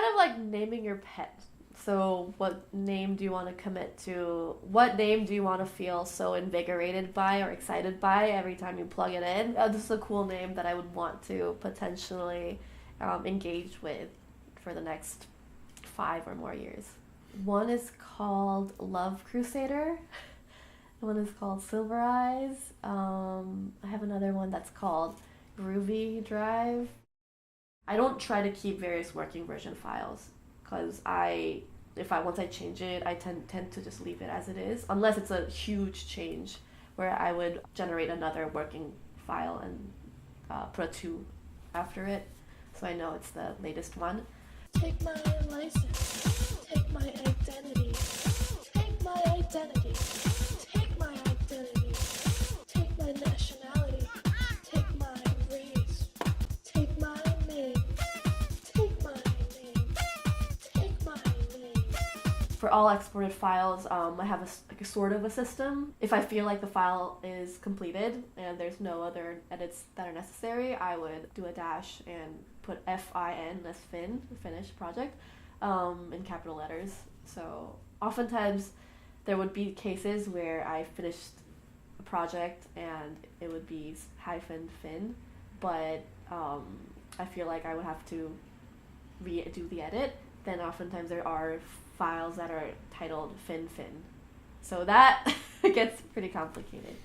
of like naming your pet. So what name do you want to commit to? What name do you want to feel so invigorated by or excited by every time you plug it in? This is a cool name that I would want to potentially engage with for the next 5 or more years. One is called Love Crusader. One is called Silver Eyes. I have another one that's called Groovy Drive. I don't try to keep various working version files because once I change it, I tend to just leave it as it is, unless it's a huge change where I would generate another working file and put a 2 after it, so I know it's the latest one. Take my license. Take my identity. Take my identity. Take my identity. Take my nationality. Take my race. Take my name. Take my name. Take my name. For all exported files, I have a sort of a system. If I feel like the file is completed and there's no other edits that are necessary, I would do a dash and put FIN as finished project, in capital letters. So oftentimes there would be cases where I finished a project and it would be -fin, but I feel like I would have to redo the edit. Then oftentimes there are files that are titled fin. So that gets pretty complicated.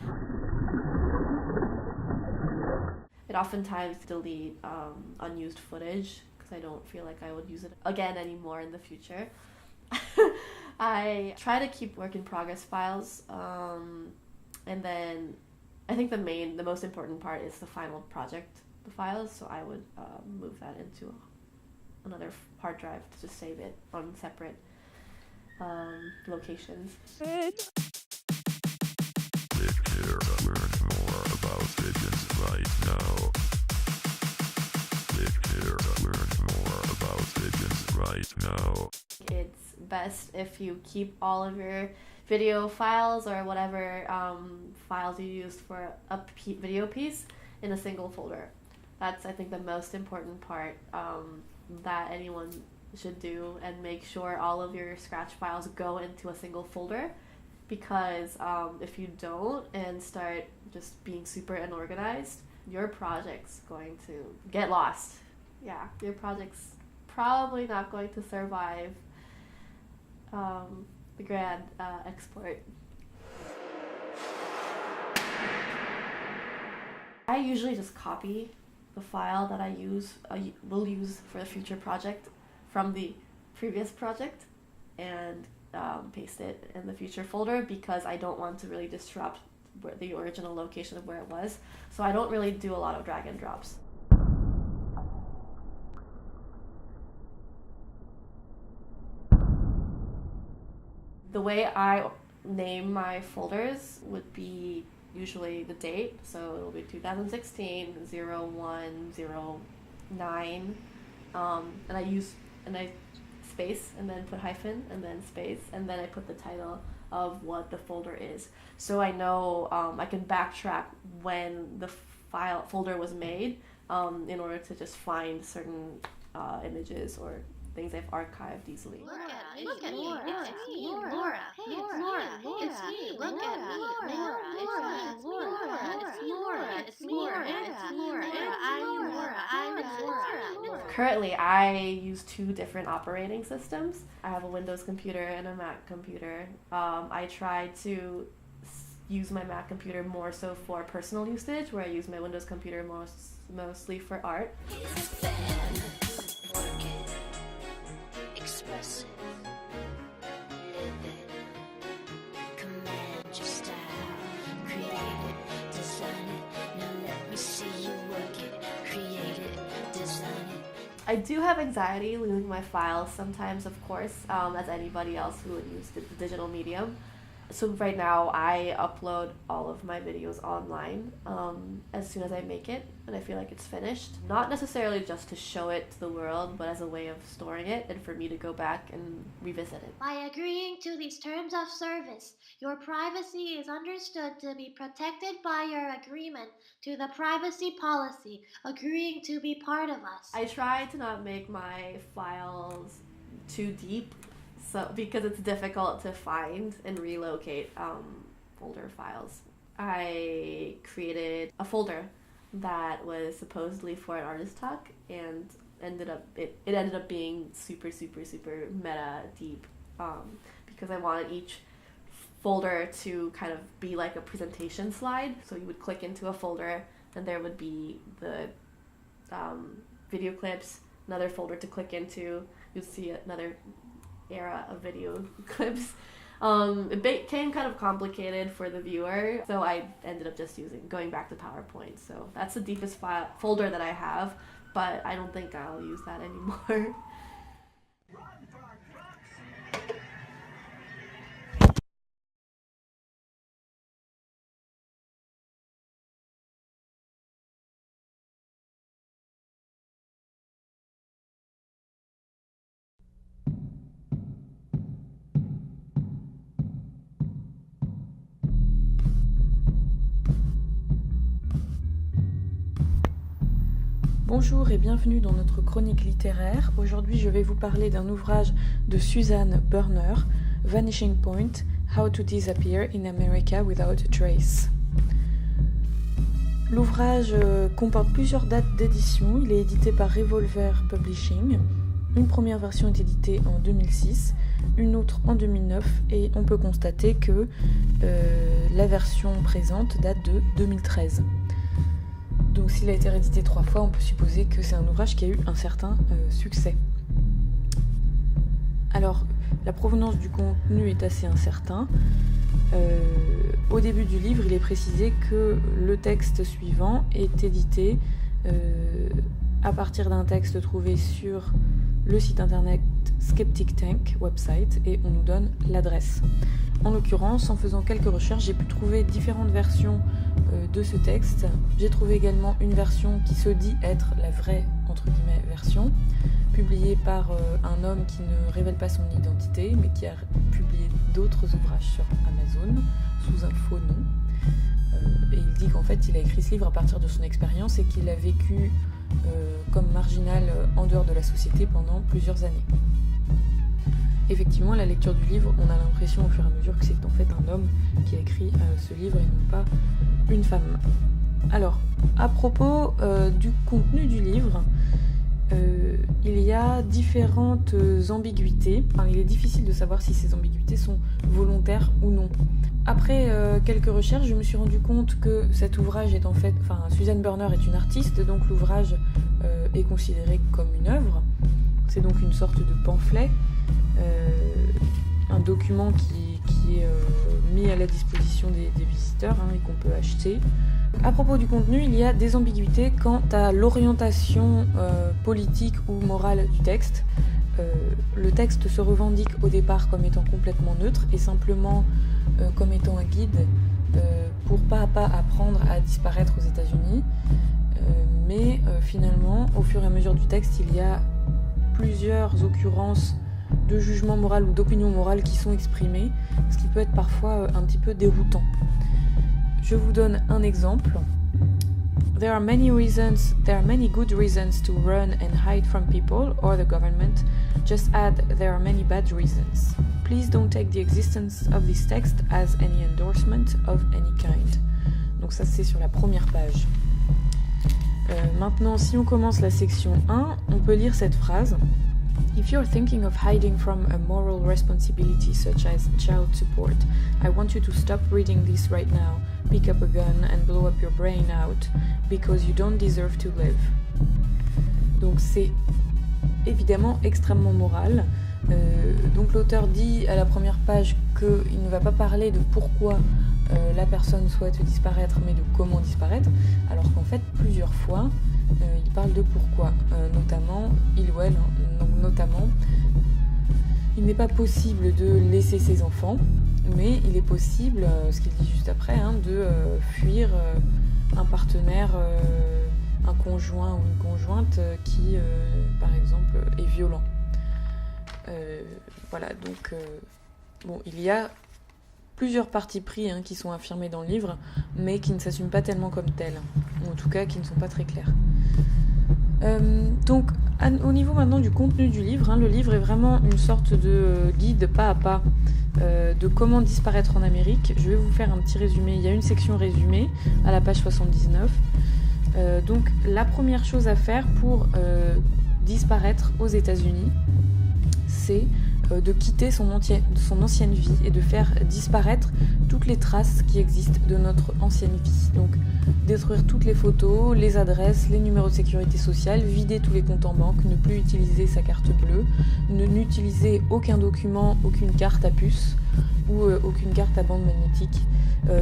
It oftentimes delete unused footage because I don't feel like I would use it again anymore in the future. I try to keep work in progress files, and then I think the most important part is the final project files, so I would move that into another hard drive to just save it on separate locations. Click here to learn more about pigeons right now. Click here to learn more about pigeons right now. It's best if you keep all of your video files or whatever files you used for a video piece in a single folder. That's, I think, the most important part that anyone should do, and make sure all of your Scratch files go into a single folder, because if you don't and start just being super unorganized, your project's going to get lost. Yeah, your project's probably not going to survive the grand export. I usually just copy the file that I will use for a future project from the previous project and paste it in the future folder, because I don't want to really disrupt the original location of where it was. So I don't really do a lot of drag and drops. The way I name my folders would be usually the date, so it'll be 2016 0109, and I space and then put hyphen and then space and then I put the title of what the folder is, so I know I can backtrack when the folder was made, in order to just find certain images or things I've archived easily. Look at me, it's me, Laura. Hey, it's Laura. It's me. Look at me, Laura. It's me, Laura. It's Laura. It's Laura. It's Laura. I'm Laura. I'm Laura. Currently, I use 2 different operating systems. I have a Windows computer and a Mac computer. I try to use my Mac computer more so for personal usage, where I use my Windows computer mostly for art. Express it, live it, command your style, create it, design it, now let me see you work it, create it, design it. I do have anxiety losing my files sometimes, of course, as anybody else who would use the digital medium. So right now I upload all of my videos online as soon as I make it and I feel like it's finished. Not necessarily just to show it to the world, but as a way of storing it and for me to go back and revisit it. By agreeing to these terms of service, your privacy is understood to be protected by your agreement to the privacy policy, agreeing to be part of us. I try to not make my files too deep, so because it's difficult to find and relocate folder files. I created a folder that was supposedly for an artist talk and it ended up being super meta deep because I wanted each folder to kind of be like a presentation slide. So you would click into a folder and there would be the video clips, another folder to click into, you'd see another era of video clips. It became kind of complicated for the viewer, so I ended up just going back to PowerPoint. So that's the deepest folder that I have, but I don't think I'll use that anymore. Bonjour et bienvenue dans notre chronique littéraire. Aujourd'hui, je vais vous parler d'un ouvrage de Susan Burner, Vanishing Point, How to Disappear in America Without a Trace. L'ouvrage comporte plusieurs dates d'édition. Il est édité par Revolver Publishing. Une première version est éditée en 2006, une autre en 2009 et on peut constater que la version présente date de 2013. Donc s'il a été réédité 3 fois, on peut supposer que c'est un ouvrage qui a eu un certain succès. Alors, la provenance du contenu est assez incertain. Au début du livre, il est précisé que le texte suivant est édité à partir d'un texte trouvé sur le site internet Skeptic Tank website et on nous donne l'adresse. En l'occurrence, en faisant quelques recherches, j'ai pu trouver différentes versions de ce texte. J'ai trouvé également une version qui se dit être la vraie, entre guillemets, version, publiée par un homme qui ne révèle pas son identité, mais qui a publié d'autres ouvrages sur Amazon, sous un faux nom. Et il dit qu'en fait, il a écrit ce livre à partir de son expérience et qu'il a vécu comme marginal en dehors de la société pendant plusieurs années. Effectivement, à la lecture du livre, on a l'impression au fur et à mesure que c'est en fait un homme qui a écrit ce livre et non pas une femme. Alors, à propos du contenu du livre, il y a différentes ambiguïtés. Enfin, il est difficile de savoir si ces ambiguïtés sont volontaires ou non. Après quelques recherches, je me suis rendu compte que cet ouvrage est en fait... Enfin, Susan Burner est une artiste, donc l'ouvrage est considéré comme une œuvre. C'est donc une sorte de pamphlet, un document qui est mis à la disposition des visiteurs et qu'on peut acheter. À propos du contenu, il y a des ambiguïtés quant à l'orientation politique ou morale du texte. Le texte se revendique au départ comme étant complètement neutre et simplement comme étant un guide pour pas à pas apprendre à disparaître aux États-Unis. Mais finalement, au fur et à mesure du texte, il y a plusieurs occurrences de jugement moral ou d'opinion morale qui sont exprimées, ce qui peut être parfois un petit peu déroutant. Je vous donne un exemple. There are many good reasons to run and hide from people or the government. Just add, there are many bad reasons. Please don't take the existence of this text as any endorsement of any kind. Donc ça c'est sur la première page. Maintenant, si on commence la section 1, on peut lire cette phrase. If you're thinking of hiding from a moral responsibility such as child support, I want you to stop reading this right now. Pick up a gun and blow up your brain out because you don't deserve to live. Donc c'est évidemment extrêmement moral. Donc l'auteur dit à la première page qu'il ne va pas parler de pourquoi la personne souhaite disparaître, mais de comment disparaître, alors qu'en fait plusieurs fois il parle de pourquoi, notamment il ou elle, donc notamment il n'est pas possible de laisser ses enfants, mais il est possible, ce qu'il dit juste après, de fuir un partenaire, un conjoint ou une conjointe qui, par exemple, est violent. Voilà, donc il y a plusieurs partis pris qui sont affirmés dans le livre, mais qui ne s'assument pas tellement comme tels, ou en tout cas qui ne sont pas très clairs. Donc, au niveau maintenant du contenu du livre, le livre est vraiment une sorte de guide pas à pas de comment disparaître en Amérique. Je vais vous faire un petit résumé. Il y a une section résumée à la page 79. Donc, la première chose à faire pour disparaître aux États-Unis, c'est de quitter son ancienne vie et de faire disparaître toutes les traces qui existent de notre ancienne vie. Donc détruire toutes les photos, les adresses, les numéros de sécurité sociale, vider tous les comptes en banque, ne plus utiliser sa carte bleue, n'utiliser aucun document, aucune carte à puce ou aucune carte à bande magnétique.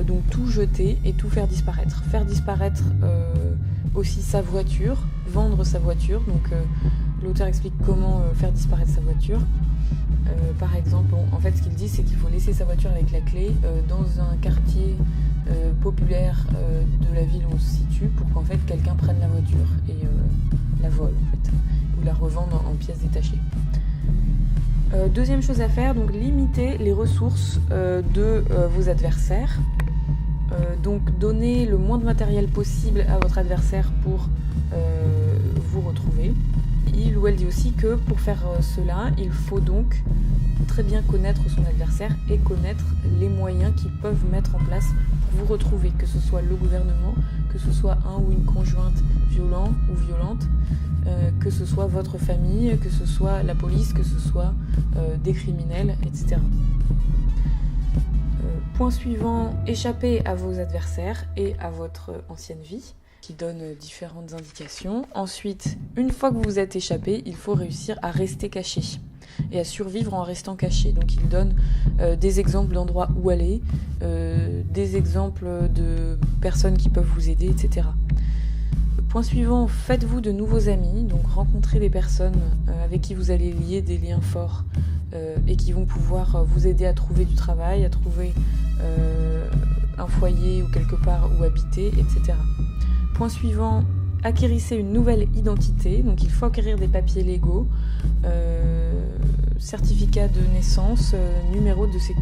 Donc tout jeter et tout faire disparaître. Faire disparaître aussi sa voiture, vendre sa voiture. Donc l'auteur explique comment faire disparaître sa voiture. Par exemple, en fait, ce qu'il dit, c'est qu'il faut laisser sa voiture avec la clé dans un quartier populaire de la ville où on se situe pour qu'en fait quelqu'un prenne la voiture et la vole en fait, ou la revende en pièces détachées. Deuxième chose à faire, donc limiter les ressources de vos adversaires. Donc donner le moins de matériel possible à votre adversaire pour vous retrouver. Il ou elle dit aussi que pour faire cela, il faut donc très bien connaître son adversaire et connaître les moyens qu'ils peuvent mettre en place pour vous retrouver, que ce soit le gouvernement, que ce soit un ou une conjointe violent ou violente, que ce soit votre famille, que ce soit la police, que ce soit des criminels, etc. Point suivant, échapper à vos adversaires et à votre ancienne vie, qui donne différentes indications. Ensuite, une fois que vous vous êtes échappé, il faut réussir à rester caché et à survivre en restant caché. Donc il donne des exemples d'endroits où aller, des exemples de personnes qui peuvent vous aider, etc. Point suivant, faites-vous de nouveaux amis, donc rencontrez des personnes avec qui vous allez lier des liens forts et qui vont pouvoir vous aider à trouver du travail, à trouver un foyer ou quelque part où habiter, etc. Point suivant, acquérissez une nouvelle identité, donc il faut acquérir des papiers légaux, certificat de naissance,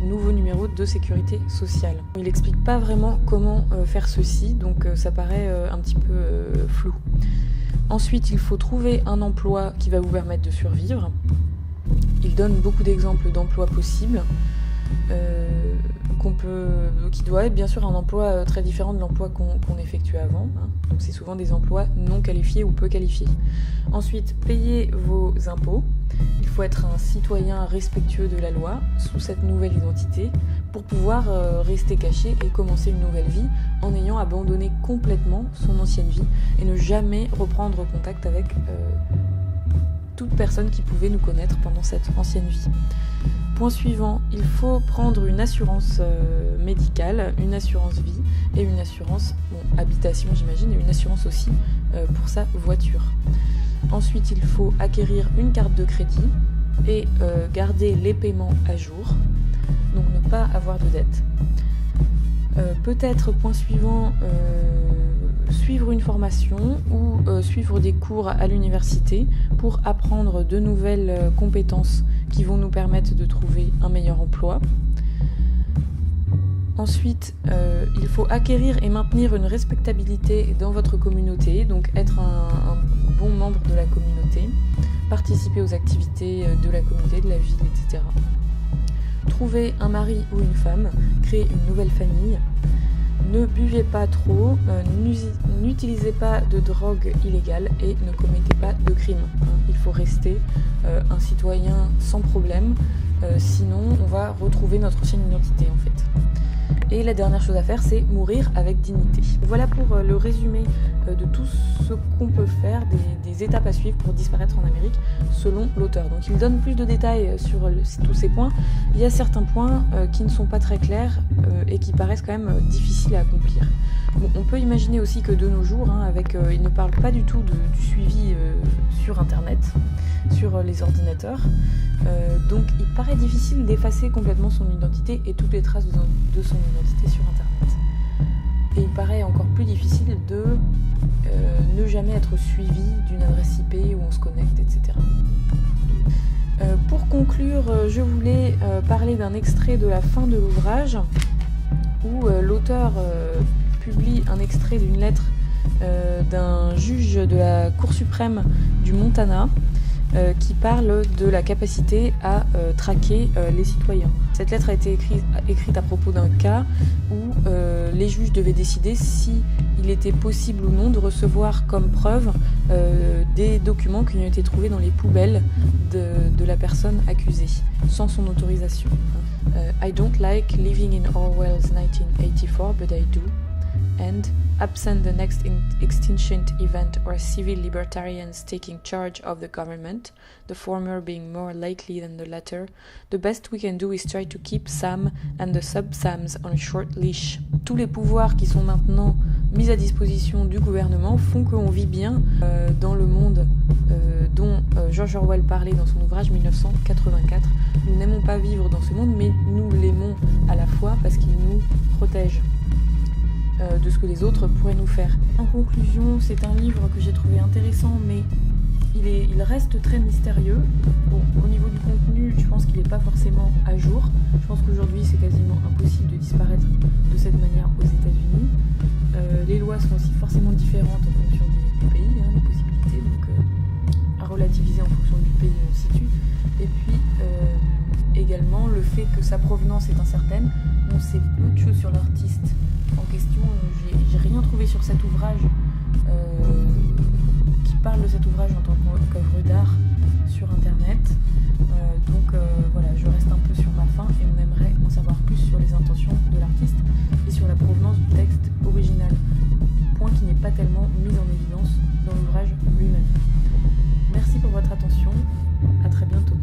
nouveau numéro de sécurité sociale. Il n'explique pas vraiment comment faire ceci, donc ça paraît un petit peu flou. Ensuite, il faut trouver un emploi qui va vous permettre de survivre. Il donne beaucoup d'exemples d'emplois possibles. Qui doit être bien sûr un emploi très différent de l'emploi qu'on effectuait avant. Donc c'est souvent des emplois non qualifiés ou peu qualifiés. Ensuite, payez vos impôts. Il faut être un citoyen respectueux de la loi sous cette nouvelle identité pour pouvoir rester caché et commencer une nouvelle vie en ayant abandonné complètement son ancienne vie et ne jamais reprendre contact avec toute personne qui pouvait nous connaître pendant cette ancienne vie. Point suivant, il faut prendre une assurance médicale, une assurance vie et une assurance habitation j'imagine, et une assurance aussi pour sa voiture. Ensuite, il faut acquérir une carte de crédit et garder les paiements à jour, donc ne pas avoir de dette. Peut-être, point suivant, suivre une formation ou suivre des cours à l'université pour apprendre de nouvelles compétences qui vont nous permettre de trouver un meilleur emploi. Ensuite, il faut acquérir et maintenir une respectabilité dans votre communauté, donc être un bon membre de la communauté, participer aux activités de la communauté, de la ville, etc. Trouver un mari ou une femme, créer une nouvelle famille. Ne buvez pas trop, n'utilisez pas de drogue illégale et ne commettez pas de crimes. Il faut rester un citoyen sans problème, sinon on va retrouver notre ancienne identité en fait. Et la dernière chose à faire, c'est mourir avec dignité. Voilà pour le résumé de tout ce qu'on peut faire, des étapes à suivre pour disparaître en Amérique, selon l'auteur. Donc il donne plus de détails sur tous ces points. Il y a certains points qui ne sont pas très clairs et qui paraissent quand même difficiles à accomplir. Bon, on peut imaginer aussi que de nos jours, il ne parle pas du tout du suivi sur Internet, sur les ordinateurs. Donc il paraît difficile d'effacer complètement son identité et toutes les traces de son identité sur Internet. Et il paraît encore plus difficile de ne jamais être suivi d'une adresse IP où on se connecte, etc. Pour conclure, je voulais parler d'un extrait de la fin de l'ouvrage où l'auteur publie un extrait d'une lettre d'un juge de la Cour suprême du Montana qui parle de la capacité à traquer les citoyens. Cette lettre a été écrite à propos d'un cas où les juges devaient décider si il était possible ou non de recevoir comme preuve des documents qui ont été trouvés dans les poubelles de la personne accusée, sans son autorisation. I don't like living in Orwell's 1984, but I do. And, absent the next extinction event or civil libertarians taking charge of the government, the former being more likely than the latter, the best we can do is try to keep Sam and the sub-Sams on a short leash. Tous les pouvoirs qui sont maintenant mis à disposition du gouvernement font qu'on vit bien dans le monde dont George Orwell parlait dans son ouvrage 1984. Nous n'aimons pas vivre dans ce monde, mais nous l'aimons à la fois parce qu'il nous protège de ce que les autres pourraient nous faire. En conclusion, c'est un livre que j'ai trouvé intéressant, mais il reste très mystérieux. Bon, au niveau du contenu, je pense qu'il n'est pas forcément à jour. Je pense qu'aujourd'hui, c'est quasiment impossible de disparaître de cette manière aux États-Unis. Les lois sont aussi forcément différentes en fonction des pays, les possibilités, donc à relativiser en fonction du pays où on se situe. Et puis, également, le fait que sa provenance est incertaine. On sait peu de choses sur l'artiste en question. J'ai rien trouvé sur cet ouvrage qui parle de cet ouvrage en tant qu'œuvre d'art sur Internet. Donc voilà, je reste un peu sur ma faim et on aimerait en savoir plus sur les intentions de l'artiste et sur la provenance du texte original. Point qui n'est pas tellement mis en évidence dans l'ouvrage lui-même. Merci pour votre attention, à très bientôt.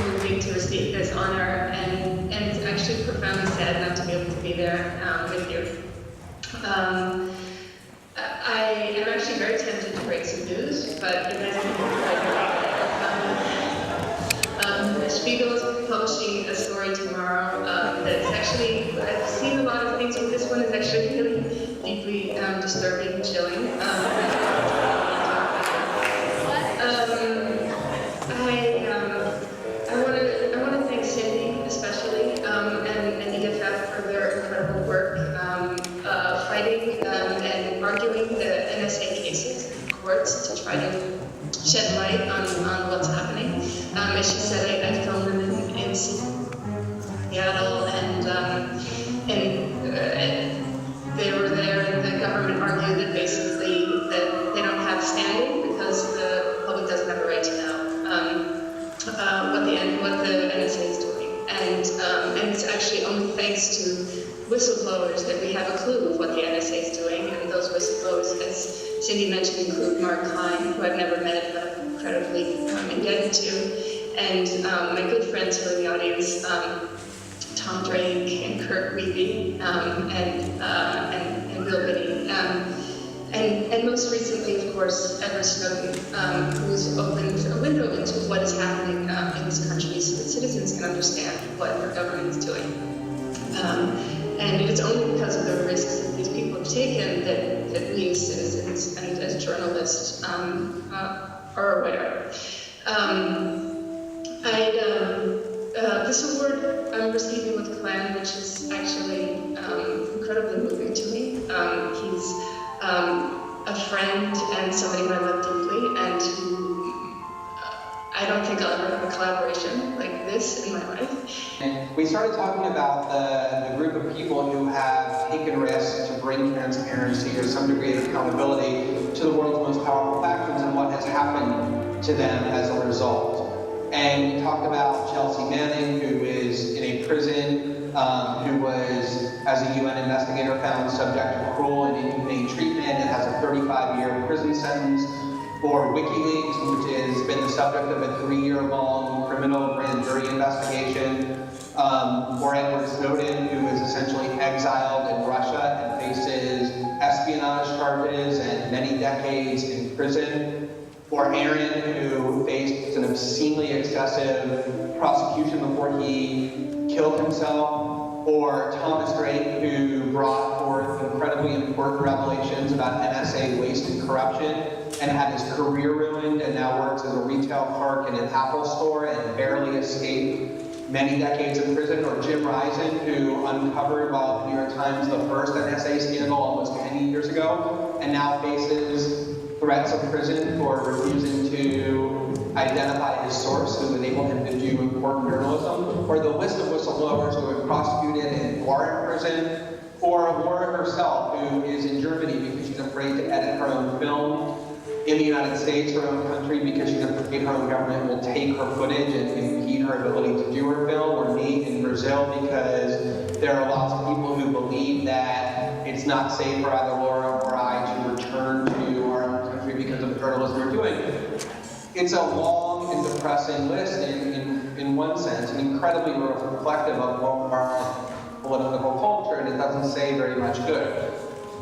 moving to receive this honor, and it's actually profoundly sad not to be able to be there with you. I am actually very tempted to break some news, but you guys can Spiegel is publishing a story tomorrow that's actually, I've seen a lot of things, but this one is actually really deeply disturbing and chilling. I want to thank Cindy especially and EFF for their incredible work fighting and arguing the NSA cases in courts to try to shed light on what's happening. As she said, I filmed them in Seattle, and they were there, and the government argued that basically that they don't have standing because the public doesn't have a right to know what the NSA is doing, and it's actually only thanks to whistleblowers that we have a clue of what the NSA is doing, and those whistleblowers, as Cindy mentioned, include Mark Klein, who I've never met but I'm incredibly indebted to, and my good friends who are in the audience, Tom Drake and Kurt Wiebe, and Bill Biddy, and most recently, of course, Edward Snowden, who's opened a window into what is happening in this country so that citizens can understand what our government is doing. And it's only because of the risks that these people have taken that we as citizens and as journalists are aware. This award I'm receiving with Glenn, which is actually incredibly moving to me. He's a friend and somebody who I love deeply, and who I don't think I'll ever have a collaboration like this in my life. And we started talking about the group of people who have taken risks to bring transparency or some degree of accountability to the world's most powerful factions and what has happened to them as a result. And we talked about Chelsea Manning, who is in a prison, who was, as a UN investigator, found subject to cruel and inhumane treatment and has a 35-year prison sentence. For WikiLeaks, which has been the subject of a 3-year-long criminal grand jury investigation. For Edward Snowden, who is essentially exiled in Russia and faces espionage charges and many decades in prison. For Aaron, who faced an obscenely excessive prosecution before he killed himself. Or Thomas Drake, who brought forth incredibly important revelations about NSA waste and corruption and had his career ruined and now works as a retail clerk in an Apple store and barely escaped many decades in prison. Or Jim Risen, who uncovered, while the New York Times, the first NSA scandal almost 10 years ago, and now faces threats of prison for refusing to identify his source who enabled him to do important journalism. Or the list of whistleblowers who have been prosecuted and who are in prison. Or Laura herself, who is in Germany because she's afraid to edit her own film in the United States, her own country, because she's afraid her own government will take her footage and impede her ability to do her film. Or me in Brazil, because there are lots of people who believe that it's not safe for either Laura or I to return to our own country because of the journalism we're doing. It's a long and depressing list in one sense, and incredibly reflective of our political culture, and it doesn't say very much good.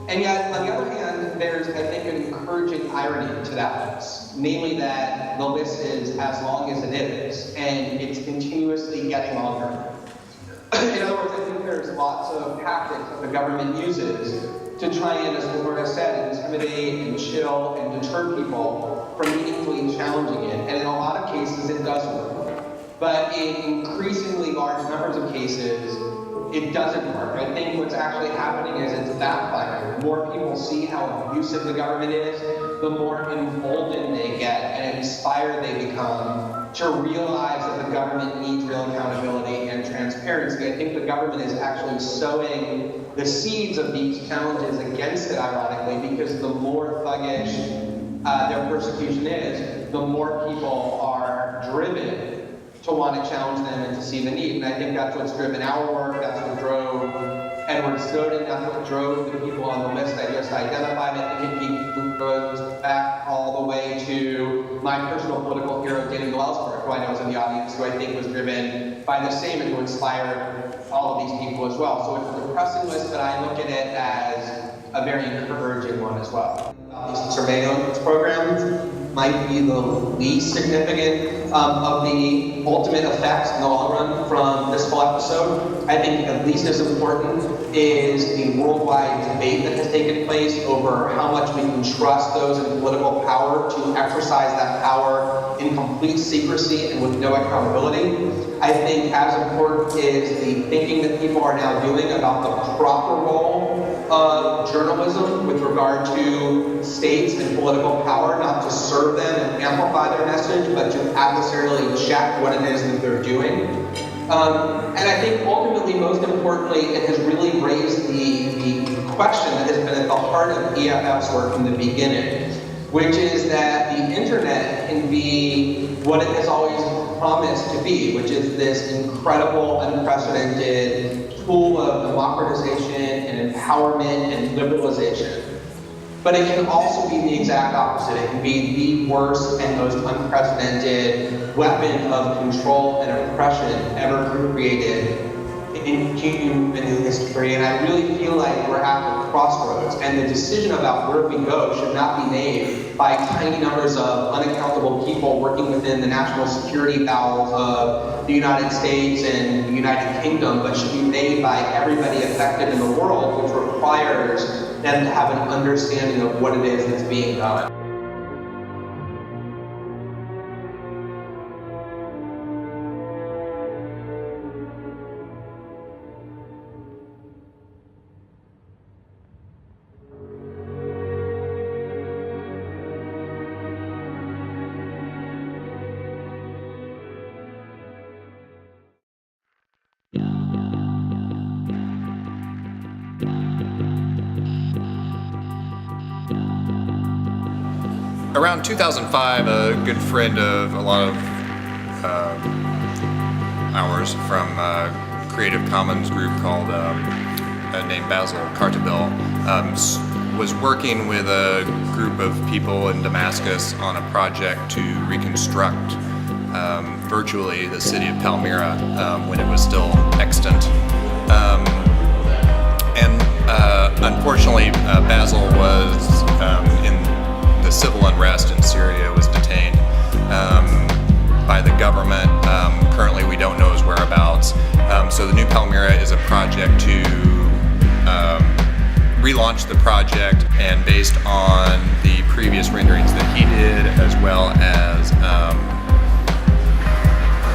And yet, on the other hand, there's, I think, an encouraging irony to that list, namely that the list is as long as it is, and it's continuously getting longer. In other words, I think there's lots of tactics that the government uses to try and, as Laura said, intimidate and chill and deter people from meaningfully challenging it. And in a lot of cases, it does work. But in increasingly large numbers of cases, it doesn't work. I think what's actually happening is it's backfiring. The more people see how abusive the government is, the more emboldened they get and inspired they become to realize that the government needs real accountability and transparency. I think the government is actually sowing the seeds of these challenges against it, ironically, because the more thuggish their persecution is, the more people are driven to want to challenge them and to see the need. And I think that's what's driven our work, that's what drove Edward Snowden, that's what drove the people on the list I just identified. I think it goes back all the way to my personal political hero, Daniel Ellsberg, who I know is in the audience, who I think was driven by the same and who inspired all of these people as well. So it's a depressing list, but I look at it as a very encouraging one as well. These surveillance programs might be the least significant of the ultimate effects in the long run from this whole episode. I think at least as important is the worldwide debate that has taken place over how much we can trust those in political power to exercise that power in complete secrecy and with no accountability. I think as important is the thinking that people are now doing about the proper role of journalism with regard to states and political power, not to serve them and amplify their message, but to adversarially check what it is that they're doing. And I think ultimately, most importantly, it has really raised the question that has been at the heart of EFF's work from the beginning, which is that the internet can be what it has always promised to be, which is this incredible, unprecedented tool of democratization and empowerment and liberalization. But it can also be the exact opposite. It can be the worst and most unprecedented weapon of control and oppression ever created in human history. And I really feel like we're at the crossroads, and the decision about where we go should not be made by tiny numbers of unaccountable people working within the national security bowels of the United States and the United Kingdom, but should be made by everybody affected in the world, which requires them to have an understanding of what it is that's being done. Around 2005, a good friend of a lot of ours from a Creative Commons group called named Basil Cartabel was working with a group of people in Damascus on a project to reconstruct virtually the city of Palmyra when it was still extant. Unfortunately, Basil was in the civil unrest in Syria, was detained by the government. Currently, we don't know his whereabouts. So the New Palmyra is a project to relaunch the project, and based on the previous renderings that he did, as well as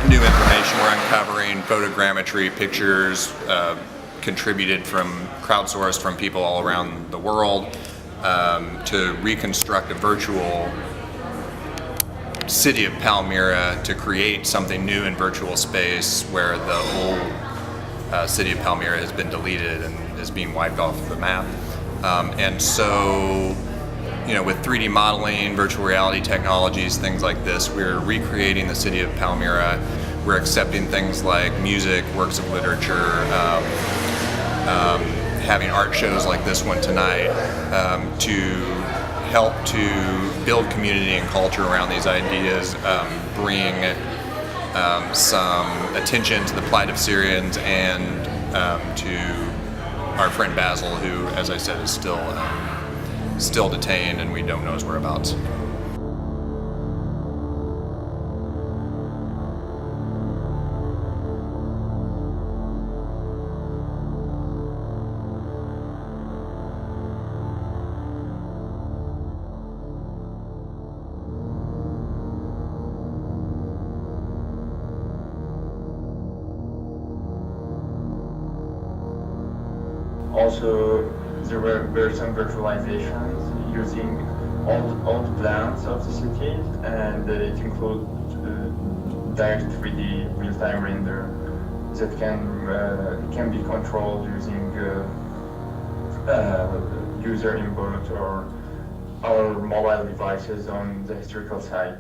new information we're uncovering, photogrammetry, pictures contributed from crowdsourced from people all around the world, to reconstruct a virtual city of Palmyra, to create something new in virtual space where the whole city of Palmyra has been deleted and is being wiped off the map. And so, you know, with 3D modeling, virtual reality technologies, things like this, we're recreating the city of Palmyra. We're accepting things like music, works of literature, having art shows like this one tonight, to help to build community and culture around these ideas, bring some attention to the plight of Syrians, and to our friend Basil, who, as I said, is still detained and we don't know his whereabouts. Also, there were some virtualizations using all the plans of the city, and it includes direct 3D real-time render that can be controlled using user input or mobile devices on the historical site.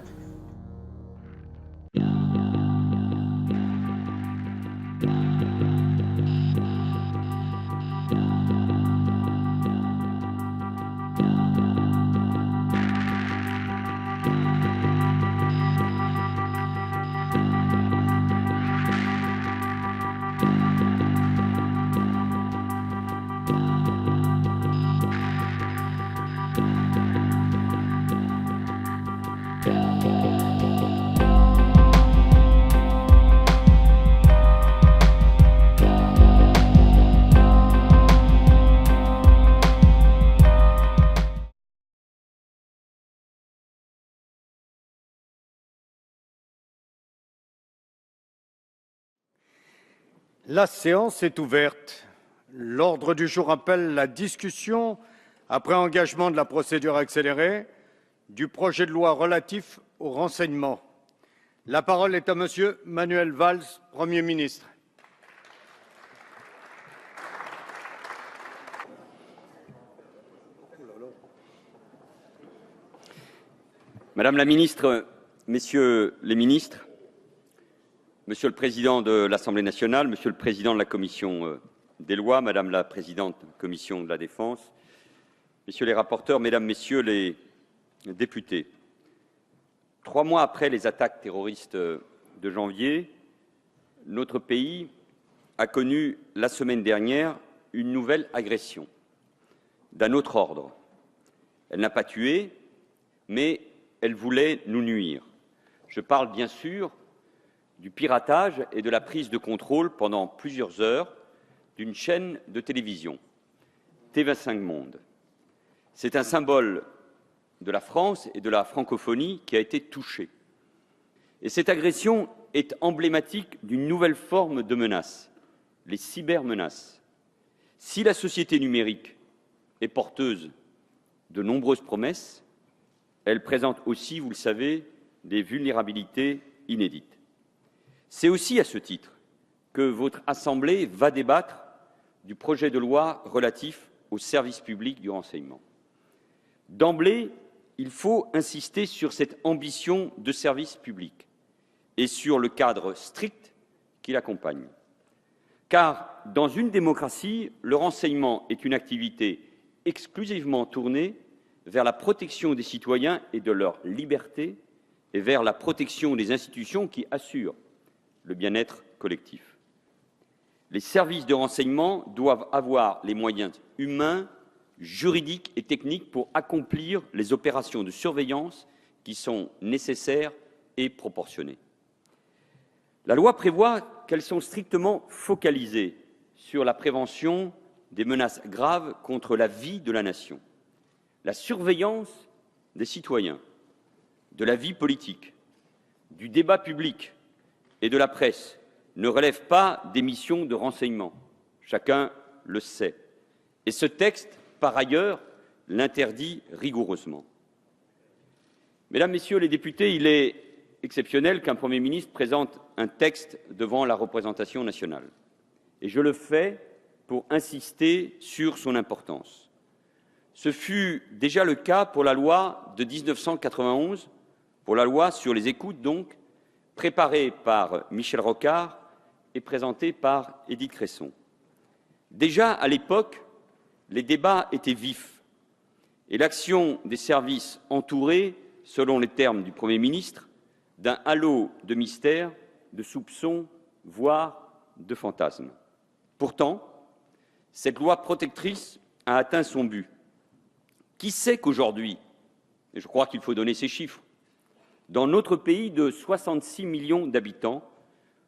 La séance est ouverte. L'ordre du jour appelle la discussion, après engagement de la procédure accélérée, du projet de loi relatif au renseignement. La parole est à Monsieur Manuel Valls, Premier ministre. Madame la ministre, messieurs les ministres, Monsieur le Président de l'Assemblée nationale, Monsieur le Président de la Commission des lois, Madame la Présidente de la Commission de la Défense, Messieurs les rapporteurs, Mesdames, Messieurs les députés, 3 mois après les attaques terroristes de janvier, notre pays a connu la semaine dernière une nouvelle agression d'un autre ordre. Elle n'a pas tué, mais elle voulait nous nuire. Je parle bien sûr du piratage et de la prise de contrôle pendant plusieurs heures d'une chaîne de télévision, TV5 Monde. C'est un symbole de la France et de la francophonie qui a été touché. Et cette agression est emblématique d'une nouvelle forme de menace, les cybermenaces. Si la société numérique est porteuse de nombreuses promesses, elle présente aussi, vous le savez, des vulnérabilités inédites. C'est aussi à ce titre que votre Assemblée va débattre du projet de loi relatif au service public du renseignement. D'emblée, il faut insister sur cette ambition de service public et sur le cadre strict qui l'accompagne. Car dans une démocratie, le renseignement est une activité exclusivement tournée vers la protection des citoyens et de leur liberté et vers la protection des institutions qui assurent le bien-être collectif. Les services de renseignement doivent avoir les moyens humains, juridiques et techniques pour accomplir les opérations de surveillance qui sont nécessaires et proportionnées. La loi prévoit qu'elles sont strictement focalisées sur la prévention des menaces graves contre la vie de la nation, la surveillance des citoyens, de la vie politique, du débat public et de la presse ne relève pas des missions de renseignement. Chacun le sait. Et ce texte, par ailleurs, l'interdit rigoureusement. Mesdames, Messieurs les députés, il est exceptionnel qu'un Premier ministre présente un texte devant la représentation nationale. Et je le fais pour insister sur son importance. Ce fut déjà le cas pour la loi de 1991, pour la loi sur les écoutes donc, préparée par Michel Rocard et présentée par Édith Cresson. Déjà à l'époque, les débats étaient vifs et l'action des services entourée, selon les termes du Premier ministre, d'un halo de mystère, de soupçons, voire de fantasmes. Pourtant, cette loi protectrice a atteint son but. Qui sait qu'aujourd'hui, et je crois qu'il faut donner ces chiffres, dans notre pays de 66 millions d'habitants,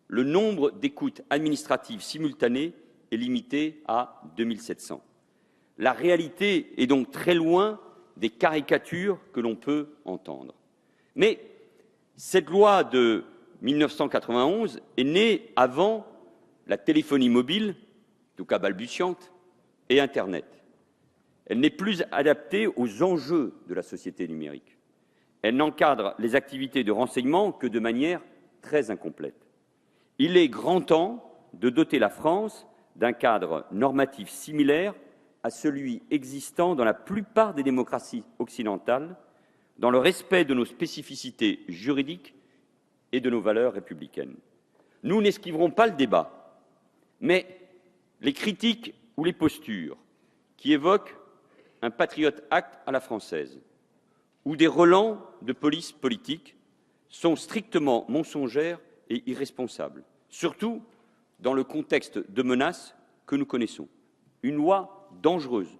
le nombre d'écoutes administratives simultanées est limité à 2700. La réalité est donc très loin des caricatures que l'on peut entendre. Mais cette loi de 1991 est née avant la téléphonie mobile, en tout cas balbutiante, et Internet. Elle n'est plus adaptée aux enjeux de la société numérique. Elle n'encadre les activités de renseignement que de manière très incomplète. Il est grand temps de doter la France d'un cadre normatif similaire à celui existant dans la plupart des démocraties occidentales, dans le respect de nos spécificités juridiques et de nos valeurs républicaines. Nous n'esquiverons pas le débat, mais les critiques ou les postures qui évoquent un Patriot Act à la française ou des relents de police politique sont strictement mensongères et irresponsables, surtout dans le contexte de menace que nous connaissons. Une loi dangereuse.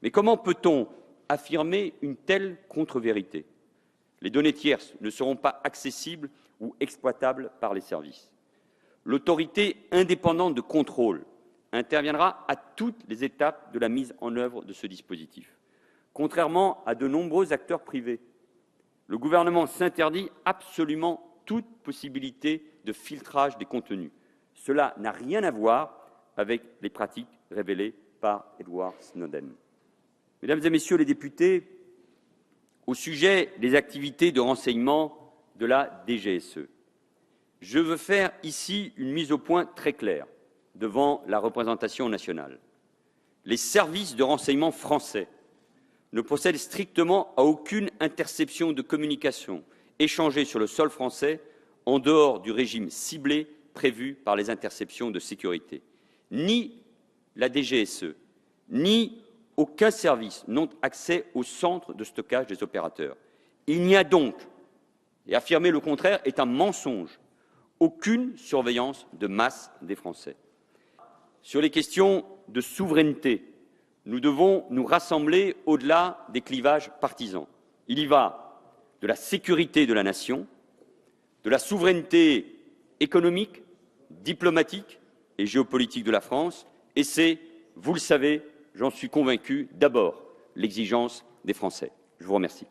Mais comment peut-on affirmer une telle contre-vérité? Les données tierces ne seront pas accessibles ou exploitables par les services. L'autorité indépendante de contrôle interviendra à toutes les étapes de la mise en œuvre de ce dispositif. Contrairement à de nombreux acteurs privés, le gouvernement s'interdit absolument toute possibilité de filtrage des contenus, Cela n'a rien à voir avec les pratiques révélées par Edward Snowden. Mesdames et Messieurs les députés, au sujet des activités de renseignement de la DGSE, je veux faire ici une mise au point très claire devant la représentation nationale. Les services de renseignement français ne procèdent strictement à aucune interception de communication échangée sur le sol français en dehors du régime ciblé prévu par les interceptions de sécurité. Ni la DGSE, ni aucun service n'ont accès au centre de stockage des opérateurs. Il n'y a donc, et affirmer le contraire est un mensonge, aucune surveillance de masse des Français. Sur les questions de souveraineté, nous devons nous rassembler au-delà des clivages partisans. Il y va de la sécurité de la nation, de la souveraineté économique, diplomatique et géopolitique de la France, et c'est, vous le savez, j'en suis convaincu, d'abord l'exigence des Français. Je vous remercie.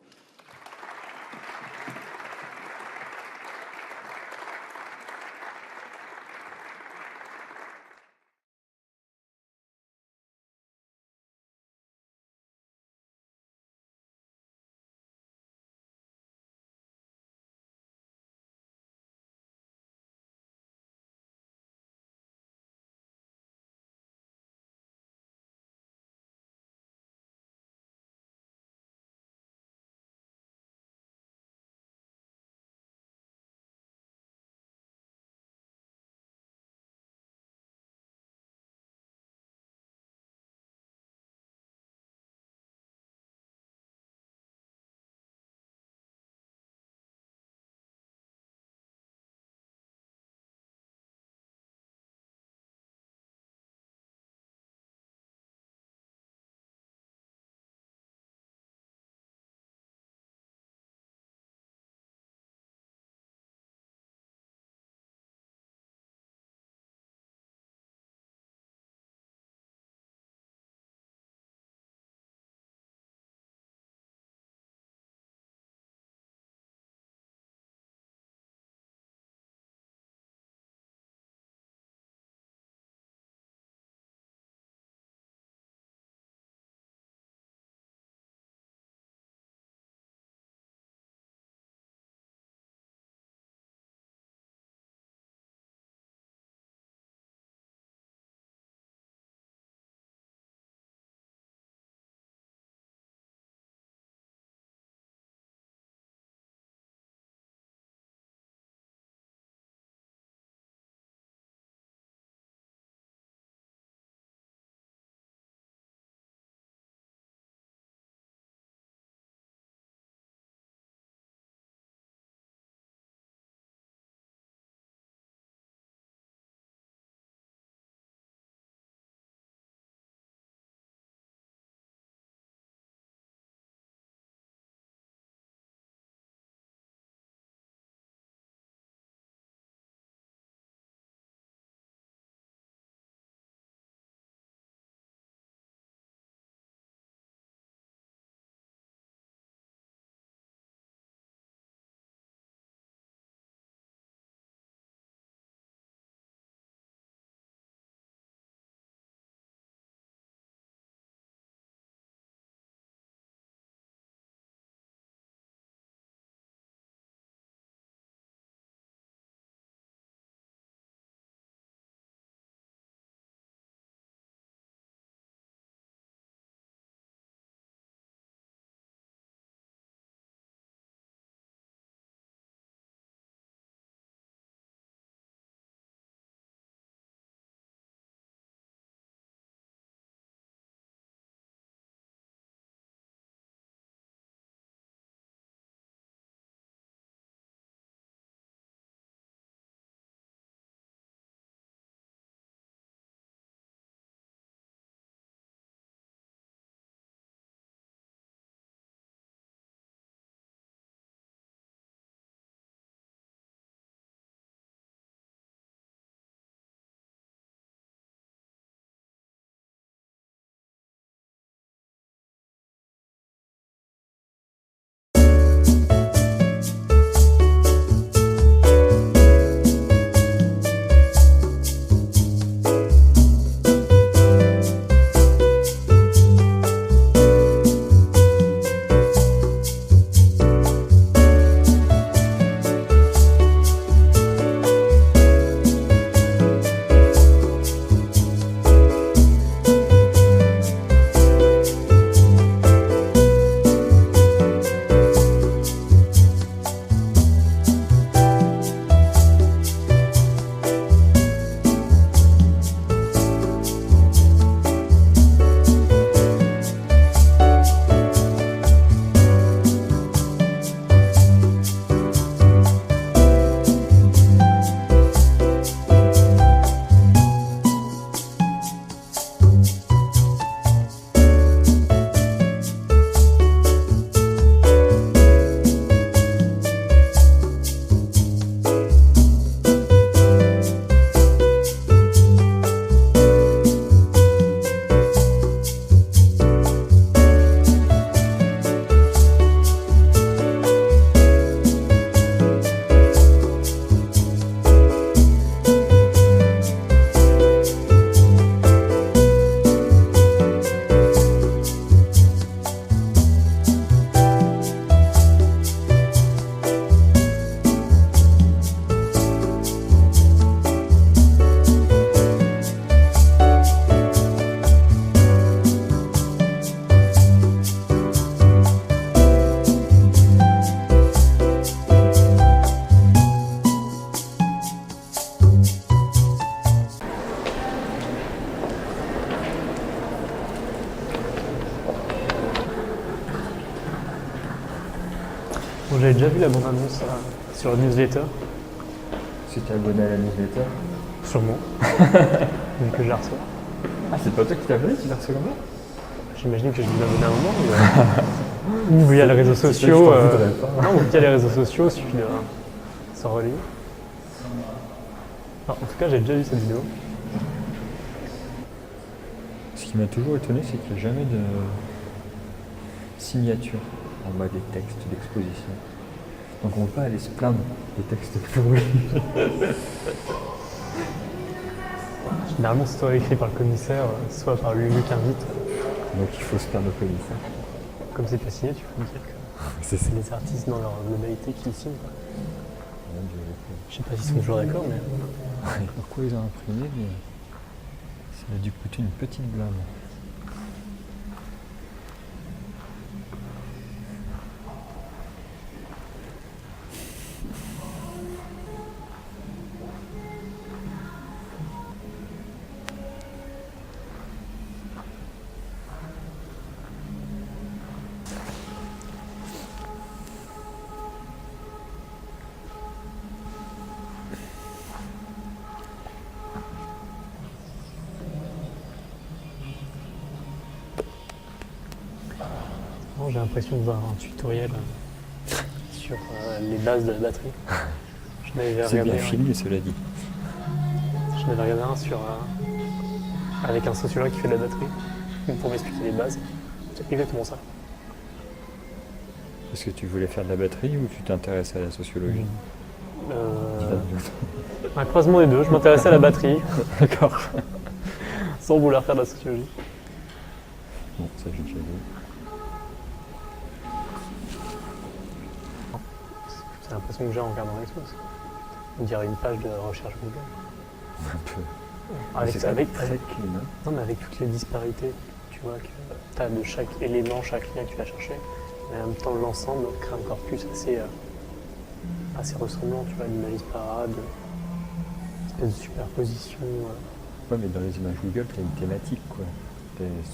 Bon, j'avais déjà vu la bande-annonce sur la newsletter, Est-ce que tu es abonné à la newsletter? sûrement, vu que je la reçois. Ah, c'est pas toi qui t'as abonné, tu l'as reçu comme ça? J'imagine que je vais m'abonner à un moment, ou via les réseaux sociaux. Non, ou via les réseaux sociaux, il suffit de s'en relayer. Enfin, en tout cas, j'ai déjà vu cette vidéo. Ce qui m'a toujours étonné, c'est qu'il n'y a jamais de signature en bas des textes d'exposition. Donc on ne peut pas aller se plaindre des textes pourris. Généralement, c'est soit écrit par le commissaire, soit par Lulu qui invite. Donc il faut se plaindre au commissaire. Comme c'est pas signé, tu peux dire que C'est c'est les artistes dans leur globalité qui le signent. Quoi. Je sais pas s'ils sont toujours d'accord, mais... Pourquoi ils ont imprimé, mais ça a dû coûter une petite blâme. Non, j'ai l'impression de voir un tutoriel sur les bases de la batterie. Je n'avais C'est regardé bien filmé, cela dit. Je n'avais regardé un sur, avec un sociologue qui fait de la batterie, pour m'expliquer les bases. C'est exactement ça. Est-ce que tu voulais faire de la batterie ou tu t'intéresses à la sociologie? Un croisement des deux, je m'intéressais à la batterie. D'accord. Sans vouloir faire de la sociologie. Bon, ça j'ai déjà vu. C'est l'impression que j'ai en regardant les choses. On dirait une page de recherche Google. Un peu. Avec, C'est avec, très avec- clean, hein. non, mais avec toutes les disparités, tu vois, que tu as de chaque élément, chaque lien que tu vas chercher, mais en même temps l'ensemble crée un corpus assez ressemblant, tu vois, l'image disparate, une espèce de superposition. Ouais, mais dans les images Google, tu as une thématique, quoi.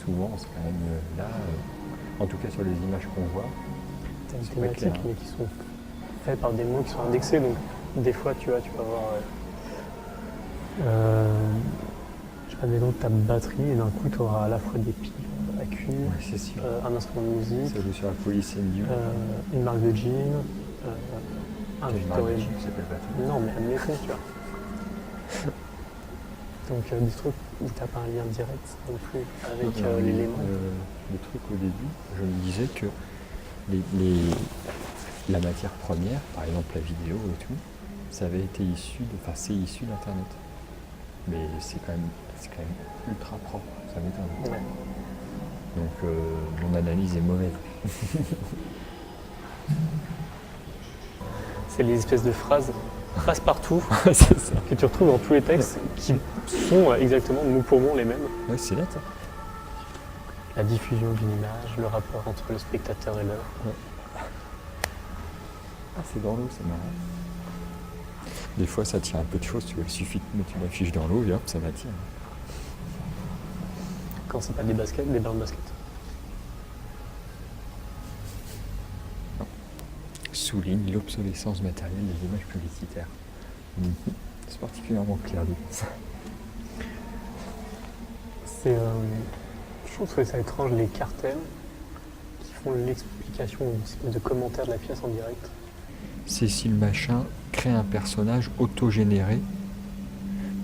Souvent, c'est quand même là, en tout cas sur les images qu'on voit, Tu as une c'est pas thématique, clair. mais qui sont faits par des mots qui sont indexés, donc des fois, tu vois, tu vas avoir. Je sais pas, admettons ta batterie, et d'un coup, tu auras à la fois des piles à cul, c'est sûr. un instrument de musique, Ça joue sur la police and une marque de jean, un Quelle marque de tutoriel. jean qui s'appelle batterie? Non, mais admettons, tu vois. Donc des trucs où tu n'as pas un lien direct non plus avec Non, l'élément. Le truc au début, je me disais que la matière première, par exemple la vidéo et tout, ça avait été issu c'est issu d'Internet. Mais c'est quand même ultra propre, ça m'étonne. Ouais. Donc mon analyse est mauvaise. C'est les espèces de phrases passe-partout C'est ça. que tu retrouves dans tous les textes qui sont exactement mot pour mot les mêmes. Ouais, c'est net. Hein. La diffusion d'une image, le rapport entre le spectateur et l'œuvre. Ouais. Ah, c'est dans l'eau, c'est marrant. Des fois, ça tient un peu de choses, tu vois, il suffit de mettre une affiche dans l'eau et hop, ça m'attire. Quand c'est pas des baskets, des ballons de basket. Souligne l'obsolescence matérielle des images publicitaires. C'est particulièrement clair dit. C'est, je trouve ça étrange les cartels qui font l'explication ou une espèce de commentaire de la pièce en direct. Cécile Machin crée un personnage autogénéré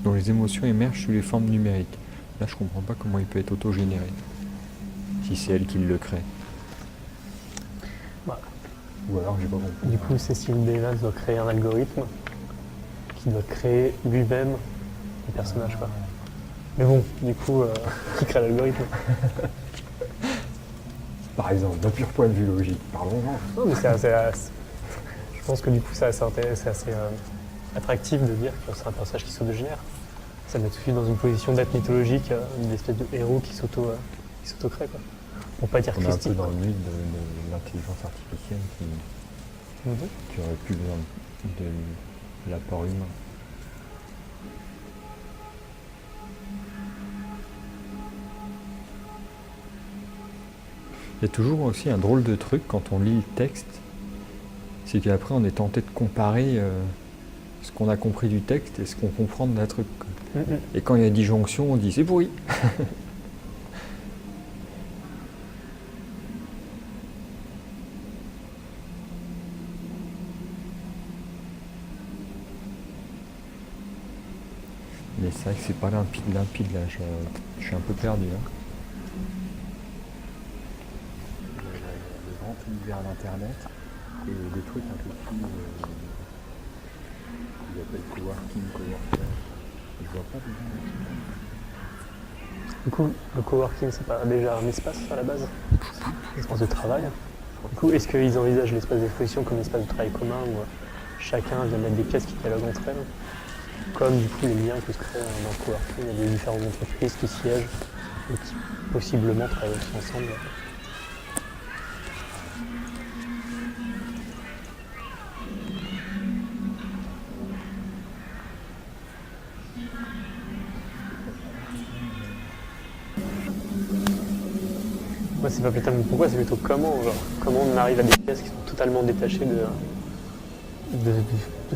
dont les émotions émergent sous les formes numériques. Là, je comprends pas comment il peut être autogénéré. Si c'est elle qui le crée. Voilà. Ou alors, j'ai pas compris. Du coup, Cécile Béval doit créer un algorithme qui doit créer lui-même le personnage, quoi. Mais bon, du coup, qui crée l'algorithme? Par exemple, d'un pur point de vue logique, parlons-en. Non, mais je pense que du coup, c'est assez attractif de dire que c'est un personnage qui s'autogénère. Ça met tout de suite dans une position d'être mythologique, une espèce de héros qui s'auto-crée, quoi. Pour pas dire On est un peu christique. dans le mythe de l'intelligence artificielle qui aurait plus besoin de l'apport humain. Il y a toujours aussi un drôle de truc quand on lit le texte, c'est qu'après on est tenté de comparer ce qu'on a compris du texte et ce qu'on comprend de la truc. Et quand il y a disjonction, on dit c'est pourri. Mais c'est vrai que c'est pas limpide là, je suis un peu perdu. Hein. Le grand univers d'Internet et des trucs un peu plus... ils appellent coworking, coworker. Je vois pas de gens. Du coup, le coworking, c'est pas déjà un espace à la base? Un espace de travail. Du coup, est-ce qu'ils envisagent l'espace d'exposition comme un espace de travail commun où chacun vient mettre des pièces qui dialoguent entre elles? Comme du coup les liens qui se créent dans le coworking, il y a des différentes entreprises qui siègent et qui possiblement travaillent aussi ensemble. Moi c'est pas plus tellement pourquoi, c'est plutôt comment, genre, comment on arrive à des pièces qui sont totalement détachées de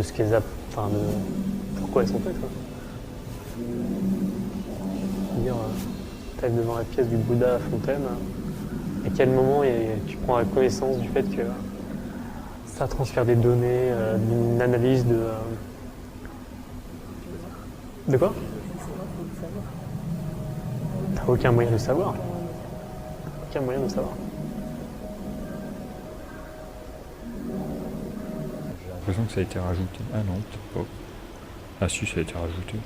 ce qu'elles apportent, enfin de pourquoi elles sont faites, quoi. Dire, t'arrives devant la pièce du Bouddha à Fontaine, à quel moment tu prends la connaissance du fait que ça transfère des données, d'une analyse de... De quoi? T'as aucun moyen de savoir. Aucun moyen de savoir. J'ai l'impression que ça a été rajouté. Ah non, peut-être pas. Ah si, ça a été rajouté.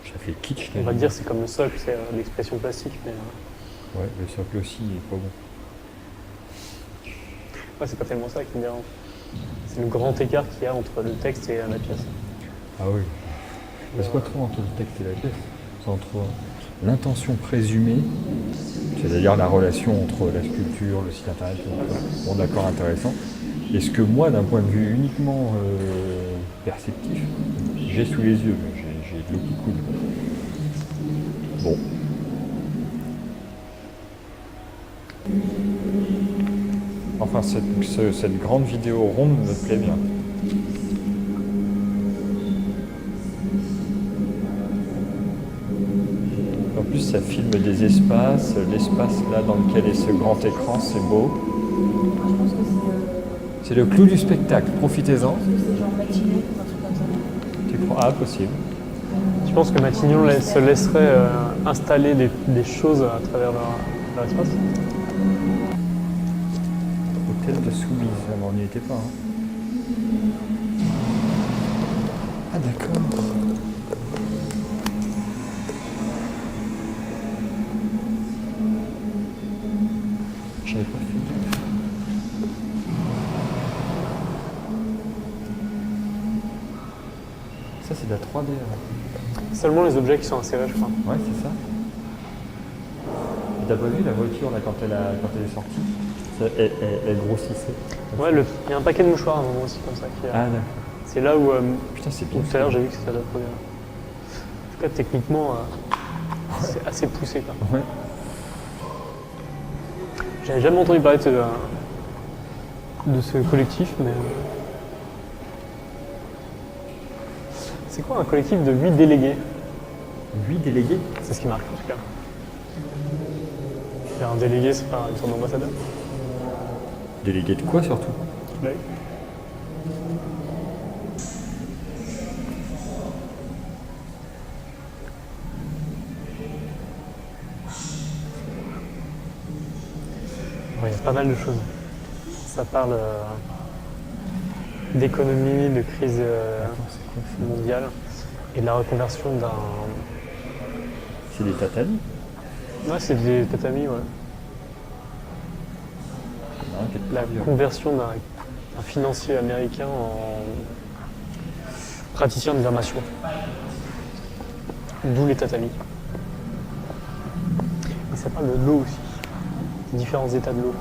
Ça fait kitsch. On va dire c'est comme le socle, c'est l'expression plastique, mais... Ouais, le socle aussi, il est pas bon. Ouais, c'est pas tellement ça qui me dérange. C'est le grand écart qu'il y a entre le texte et la pièce. Ah oui. C'est pas trop entre le texte et la pièce. C'est entre l'intention présumée, c'est-à-dire la relation entre la sculpture, le site internet, bon d'accord, intéressant. Et ce que moi, d'un point de vue uniquement perceptif, j'ai sous les yeux, j'ai de l'eau qui coule. Bon. Enfin, cette grande vidéo ronde me plaît bien. En plus, ça filme des espaces. L'espace là dans lequel est ce grand écran, c'est beau. C'est le clou du spectacle, profitez-en. C'est genre Matignon, un truc comme ça. Tu crois? Ah, possible. Je pense que Matignon se laisserait installer des choses à travers leur espace. Hôtel de Soumise, on n'y était pas. Hein. Ah d'accord. J'avais pas fait. Ça c'est de la 3D. Seulement les objets qui sont insérés, je crois. Ouais, c'est ça. Et t'as pas vu la voiture là quand elle est sortie? Elle grossissait. Ouais, il y a un paquet de mouchoirs à un moment aussi comme ça. Ah d'accord. C'est là où... Putain, c'est bien. Tout à l'heure, j'ai vu que c'était la première. En tout cas, techniquement, c'est assez poussé, quoi. Ouais. J'avais jamais entendu parler de ce collectif, mais... C'est quoi un collectif de 8 délégués? 8 délégués? C'est ce qui marque, en tout cas. Faire un délégué, c'est pas une sorte d'ambassadeur. Délégué de quoi, surtout? Ouais. Il y a pas mal de choses. Ça parle d'économie, de crise mondiale et de la reconversion d'un... C'est des tatamis? Ouais, c'est des tatamis, ouais. La conversion d'un financier américain en praticien de l'armation. D'où les tatamis. Et ça parle de l'eau aussi. Différents états de l'eau.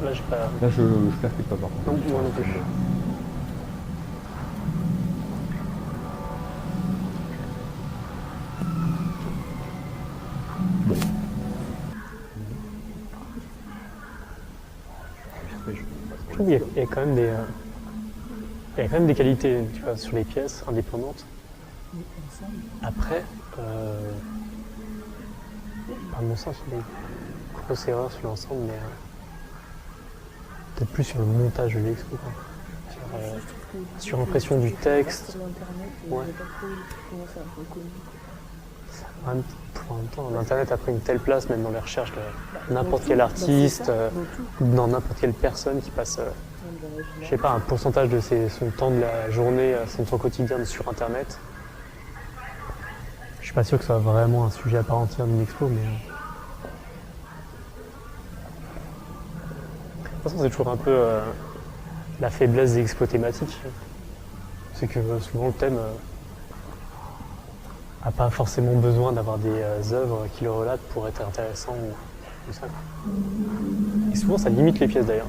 Là, j'ai pas... Là, je percute pas par contre. Non, moi non plus. Bon. Je trouve qu'il y a quand même des... il y a quand même des qualités, tu vois, sur les pièces indépendantes. Après, à mon sens, il y a des grosses erreurs sur l'ensemble, mais peut-être plus sur le montage de l'expo, quoi. Sur impression du texte. Ouais. En même temps, l'Internet a pris une telle place, même dans les recherches de n'importe quel artiste, dans n'importe quelle personne qui passe, je sais pas, un pourcentage de son temps de la journée, son temps quotidien sur Internet. Je suis pas sûr que ce soit vraiment un sujet à part entière d'une expo, mais... De toute façon, c'est toujours un peu la faiblesse des expos thématiques. C'est que souvent le thème n'a pas forcément besoin d'avoir des œuvres qui le relatent pour être intéressant ou ça. Et souvent ça limite les pièces d'ailleurs.